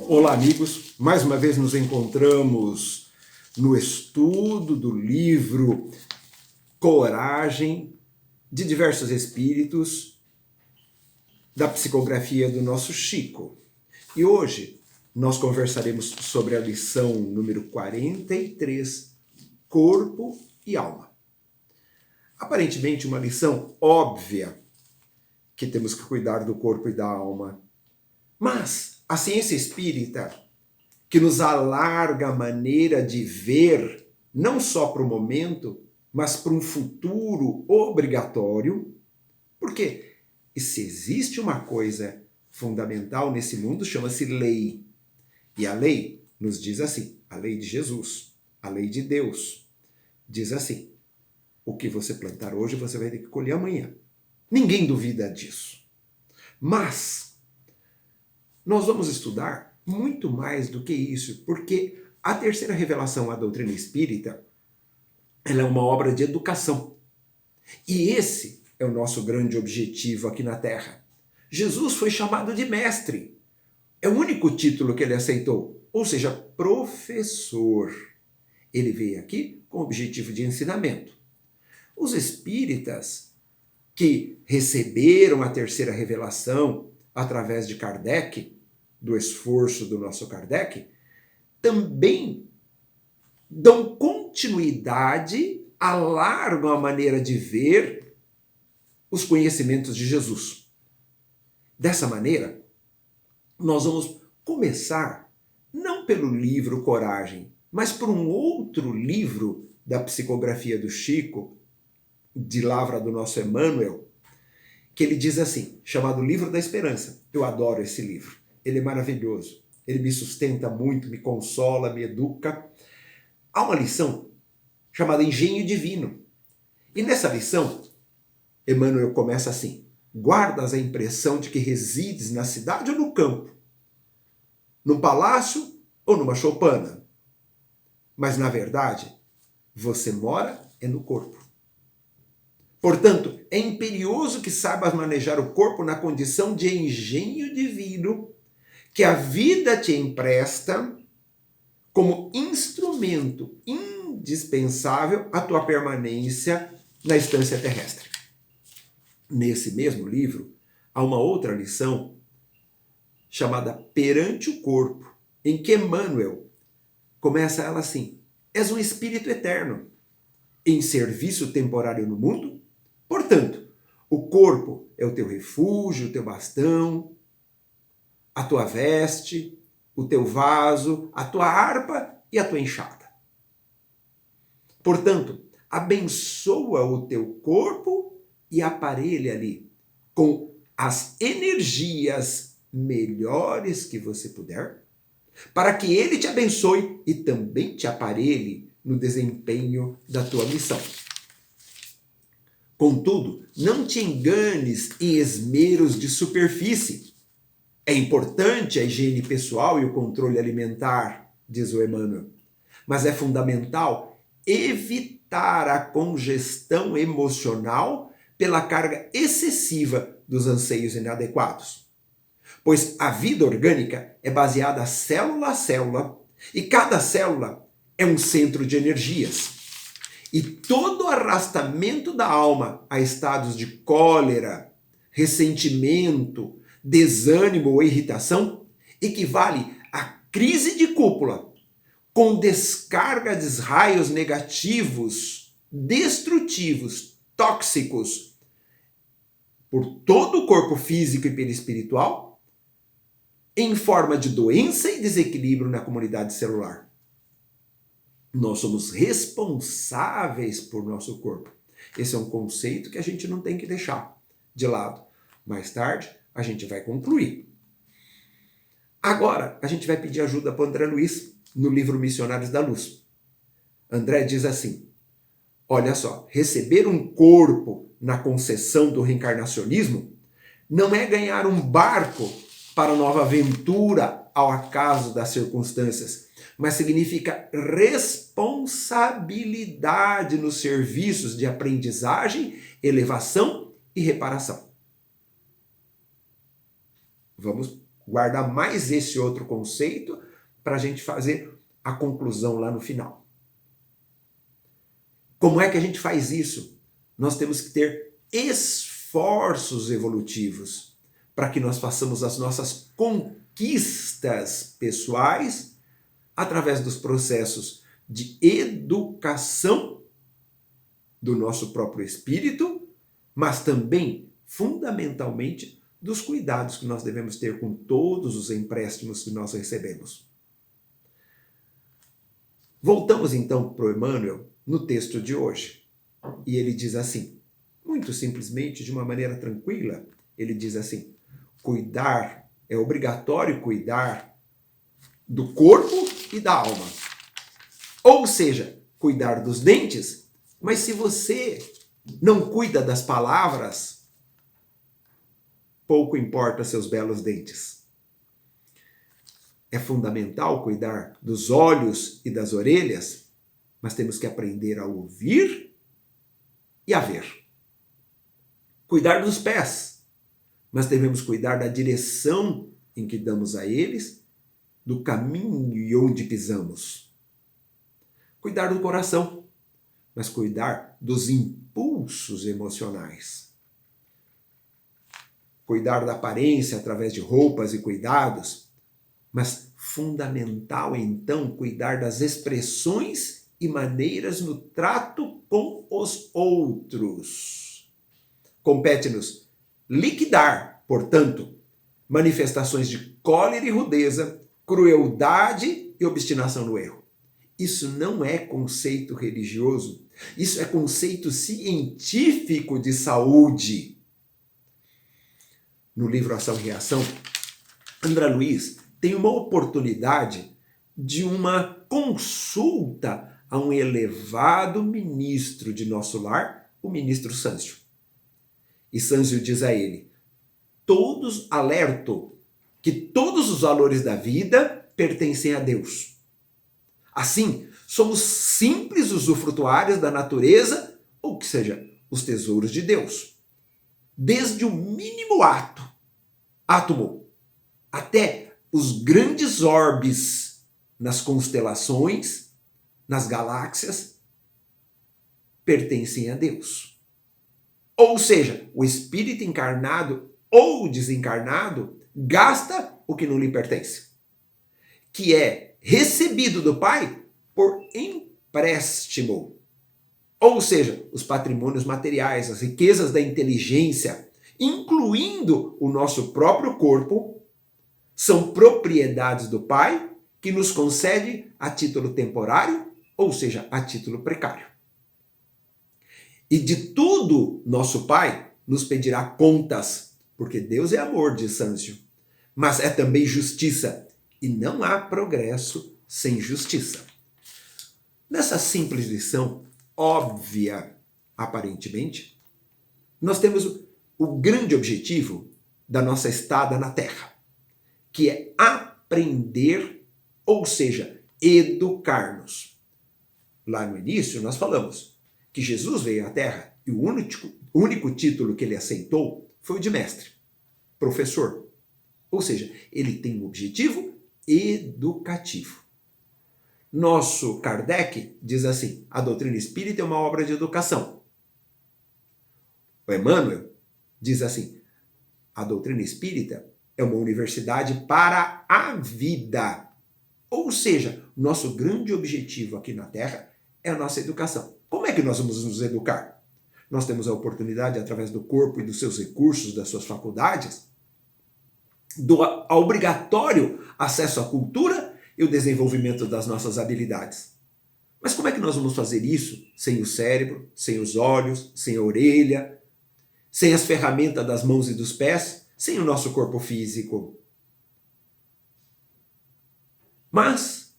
Olá, amigos. Mais uma vez nos encontramos no estudo do livro Coragem de Diversos Espíritos, da psicografia do nosso Chico. E hoje nós conversaremos sobre a lição número 43, Corpo e Alma. Aparentemente uma lição óbvia, que temos que cuidar do corpo e da alma. Mas a ciência espírita, que nos alarga a maneira de ver, não só para o momento, mas para um futuro obrigatório, porque se existe uma coisa fundamental nesse mundo, chama-se lei. E a lei nos diz assim, a lei de Jesus, a lei de Deus, diz assim, o que você plantar hoje, você vai ter que colher amanhã. Ninguém duvida disso. Mas nós vamos estudar muito mais do que isso, porque a terceira revelação, a doutrina espírita, ela é uma obra de educação. E esse é o nosso grande objetivo aqui na Terra. Jesus foi chamado de mestre. É o único título que ele aceitou, ou seja, professor. Ele veio aqui com o objetivo de ensinamento. Os espíritas que receberam a terceira revelação através de Kardec, do esforço do nosso Kardec, também dão continuidade, alargam a maneira de ver os conhecimentos de Jesus. Dessa maneira, nós vamos começar, não pelo livro Coragem, mas por um outro livro da psicografia do Chico, de lavra do nosso Emmanuel, que ele diz assim, chamado Livro da Esperança. Eu adoro esse livro. Ele é maravilhoso. Ele me sustenta muito, me consola, me educa. Há uma lição chamada Engenho Divino. E nessa lição, Emmanuel começa assim, guardas a impressão de que resides na cidade ou no campo, num palácio ou numa choupana. Mas, na verdade, você mora no corpo. Portanto, é imperioso que saibas manejar o corpo na condição de engenho divino que a vida te empresta como instrumento indispensável à tua permanência na estância terrestre. Nesse mesmo livro, há uma outra lição chamada Perante o Corpo, em que Emmanuel começa ela assim, és um espírito eterno, em serviço temporário no mundo. Portanto, o corpo é o teu refúgio, o teu bastão, a tua veste, o teu vaso, a tua harpa e a tua enxada. Portanto, abençoa o teu corpo e aparelha-lhe com as energias melhores que você puder, para que ele te abençoe e também te aparelhe no desempenho da tua missão. Contudo, não te enganes em esmeros de superfície. É importante a higiene pessoal e o controle alimentar, diz o Emmanuel, mas é fundamental evitar a congestão emocional pela carga excessiva dos anseios inadequados. Pois a vida orgânica é baseada célula a célula e cada célula é um centro de energias. E todo arrastamento da alma a estados de cólera, ressentimento, desânimo ou irritação equivale à crise de cúpula, com descarga de raios negativos, destrutivos, tóxicos, por todo o corpo físico e perispiritual, em forma de doença e desequilíbrio na comunidade celular. Nós somos responsáveis por nosso corpo. Esse é um conceito que a gente não tem que deixar de lado. Mais tarde, a gente vai concluir. Agora, a gente vai pedir ajuda para o André Luiz, no livro Missionários da Luz. André diz assim, olha só, receber um corpo na concessão do reencarnacionismo não é ganhar um barco para nova aventura ao acaso das circunstâncias, mas significa responsabilidade nos serviços de aprendizagem, elevação e reparação. Vamos guardar mais esse outro conceito para a gente fazer a conclusão lá no final. Como é que a gente faz isso? Nós temos que ter esforços evolutivos para que nós façamos as nossas conquistas pessoais através dos processos de educação do nosso próprio espírito, mas também, fundamentalmente, dos cuidados que nós devemos ter com todos os empréstimos que nós recebemos. Voltamos então para o Emmanuel no texto de hoje. E ele diz assim, muito simplesmente, de uma maneira tranquila, ele diz assim, cuidar, é obrigatório cuidar do corpo e da alma. Ou seja, cuidar dos dentes, mas se você não cuida das palavras, pouco importa seus belos dentes. É fundamental cuidar dos olhos e das orelhas, mas temos que aprender a ouvir e a ver. Cuidar dos pés, mas devemos cuidar da direção em que damos a eles, do caminho e onde pisamos. Cuidar do coração, mas cuidar dos impulsos emocionais. Cuidar da aparência através de roupas e cuidados, mas fundamental então cuidar das expressões e maneiras no trato com os outros. Compete-nos liquidar, portanto, manifestações de cólera e rudeza, crueldade e obstinação no erro. Isso não é conceito religioso, isso é conceito científico de saúde. No livro Ação e Reação, André Luiz tem uma oportunidade de uma consulta a um elevado ministro de nosso lar, o ministro Sâncio. E Sâncio diz a ele, alerto que todos os valores da vida pertencem a Deus. Assim, somos simples usufrutuários da natureza, ou que seja, os tesouros de Deus. Desde o mínimo átomo, até os grandes orbes nas constelações, nas galáxias, pertencem a Deus. Ou seja, o espírito encarnado ou desencarnado gasta o que não lhe pertence, que é recebido do Pai por empréstimo. Ou seja, os patrimônios materiais, as riquezas da inteligência, incluindo o nosso próprio corpo, são propriedades do Pai que nos concede a título temporário, ou seja, a título precário. E de tudo nosso Pai nos pedirá contas, porque Deus é amor, diz Sâncio, mas é também justiça, e não há progresso sem justiça. Nessa simples lição, óbvia aparentemente, nós temos o grande objetivo da nossa estada na Terra, que é aprender, ou seja, educar-nos. Lá no início nós falamos que Jesus veio à Terra e o único título que ele aceitou foi o de mestre, professor. Ou seja, ele tem um objetivo educativo. Nosso Kardec diz assim, a doutrina espírita é uma obra de educação. O Emmanuel diz assim, a doutrina espírita é uma universidade para a vida. Ou seja, nosso grande objetivo aqui na Terra é a nossa educação. Como é que nós vamos nos educar? Nós temos a oportunidade, através do corpo e dos seus recursos, das suas faculdades, do obrigatório acesso à cultura e o desenvolvimento das nossas habilidades. Mas como é que nós vamos fazer isso sem o cérebro, sem os olhos, sem a orelha, sem as ferramentas das mãos e dos pés, sem o nosso corpo físico? Mas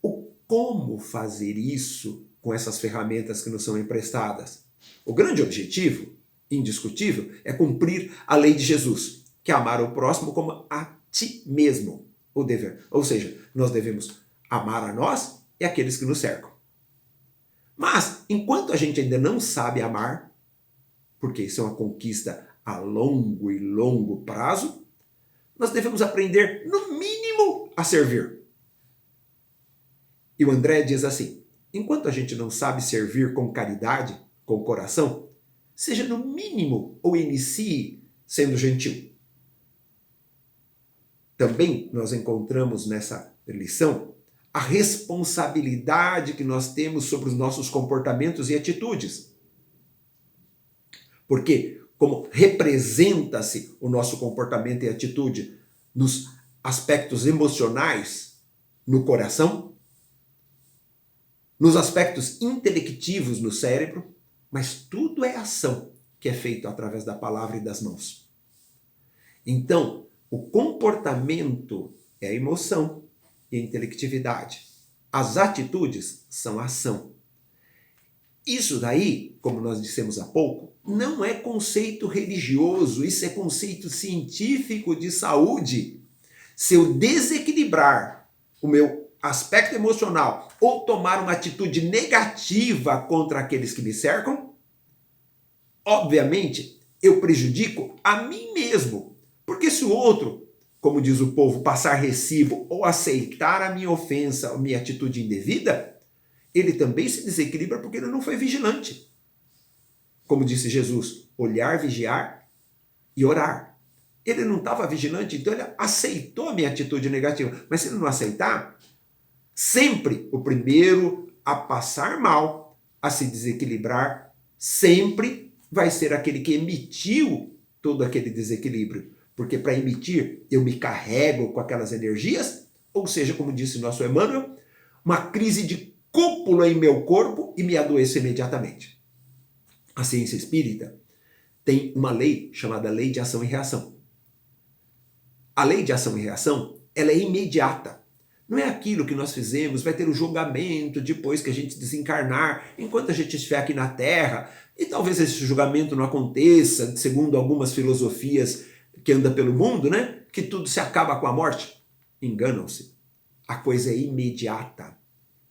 o como fazer isso com essas ferramentas que nos são emprestadas? O grande objetivo, indiscutível, é cumprir a lei de Jesus, que é amar o próximo como a ti mesmo. O dever. Ou seja, nós devemos amar a nós e aqueles que nos cercam. Mas, enquanto a gente ainda não sabe amar, porque isso é uma conquista a longo prazo, nós devemos aprender, no mínimo, a servir. E o André diz assim: enquanto a gente não sabe servir com caridade, com o coração, seja no mínimo ou inicie sendo gentil. Também nós encontramos nessa lição a responsabilidade que nós temos sobre os nossos comportamentos e atitudes. Porque, como representa-se o nosso comportamento e atitude nos aspectos emocionais, no coração, nos aspectos intelectivos no cérebro, mas tudo é ação que é feito através da palavra e das mãos. Então, o comportamento é a emoção e a intelectividade. As atitudes são a ação. Isso daí, como nós dissemos há pouco, não é conceito religioso, isso é conceito científico de saúde. Se eu desequilibrar o meu aspecto emocional ou tomar uma atitude negativa contra aqueles que me cercam, obviamente eu prejudico a mim mesmo. Porque se o outro, como diz o povo, passar recibo ou aceitar a minha ofensa, a minha atitude indevida, ele também se desequilibra porque ele não foi vigilante. Como disse Jesus, olhar, vigiar e orar. Ele não estava vigilante, então ele aceitou a minha atitude negativa. Mas se ele não aceitar, sempre o primeiro a passar mal, a se desequilibrar, sempre vai ser aquele que emitiu todo aquele desequilíbrio. Porque para emitir, eu me carrego com aquelas energias, ou seja, como disse nosso Emmanuel, uma crise de cúpula em meu corpo e me adoeço imediatamente. A ciência espírita tem uma lei chamada lei de ação e reação. A lei de ação e reação, ela é imediata. Não é aquilo que nós fizemos, vai ter o julgamento depois que a gente desencarnar, enquanto a gente estiver aqui na Terra, e talvez esse julgamento não aconteça, segundo algumas filosofias que andam pelo mundo, né? Que tudo se acaba com a morte. Enganam-se. A coisa é imediata.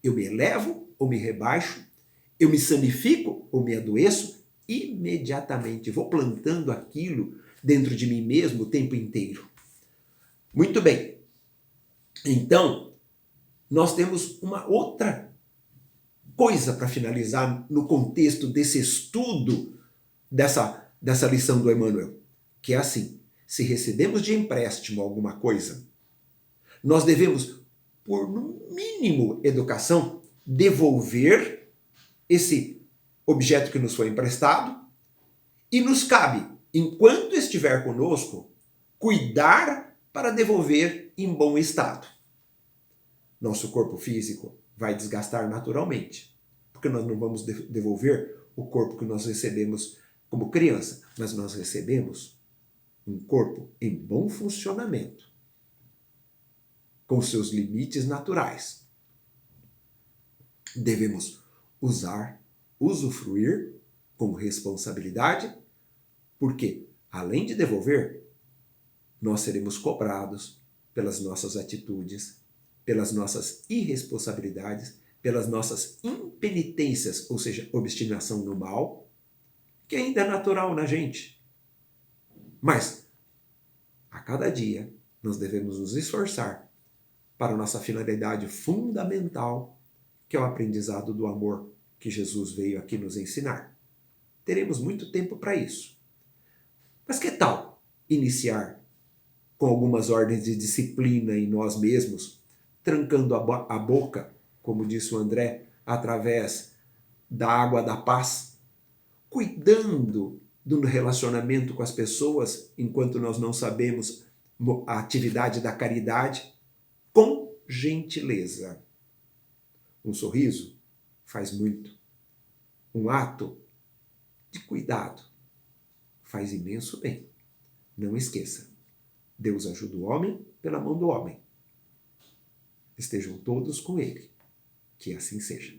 Eu me elevo ou me rebaixo, eu me sanifico ou me adoeço, imediatamente vou plantando aquilo dentro de mim mesmo o tempo inteiro. Muito bem. Então, nós temos uma outra coisa para finalizar no contexto desse estudo dessa lição do Emmanuel, que é assim: se recebemos de empréstimo alguma coisa, nós devemos, por no mínimo educação, devolver esse objeto que nos foi emprestado e nos cabe, enquanto estiver conosco, cuidar para devolver em bom estado. Nosso corpo físico vai desgastar naturalmente, porque nós não vamos devolver o corpo que nós recebemos como criança, mas nós recebemos um corpo em bom funcionamento, com seus limites naturais. Devemos usufruir com responsabilidade, porque, além de devolver, nós seremos cobrados pelas nossas atitudes, pelas nossas irresponsabilidades, pelas nossas impenitências, ou seja, obstinação no mal, que ainda é natural na gente. Mas, a cada dia, nós devemos nos esforçar para a nossa finalidade fundamental, que é o aprendizado do amor que Jesus veio aqui nos ensinar. Teremos muito tempo para isso. Mas que tal iniciar com algumas ordens de disciplina em nós mesmos, trancando a boca, como disse o André, através da água da paz, cuidando do relacionamento com as pessoas, enquanto nós não sabemos a atividade da caridade, com gentileza. Um sorriso faz muito. Um ato de cuidado faz imenso bem. Não esqueça, Deus ajuda o homem pela mão do homem. Estejam todos com ele. Que assim seja.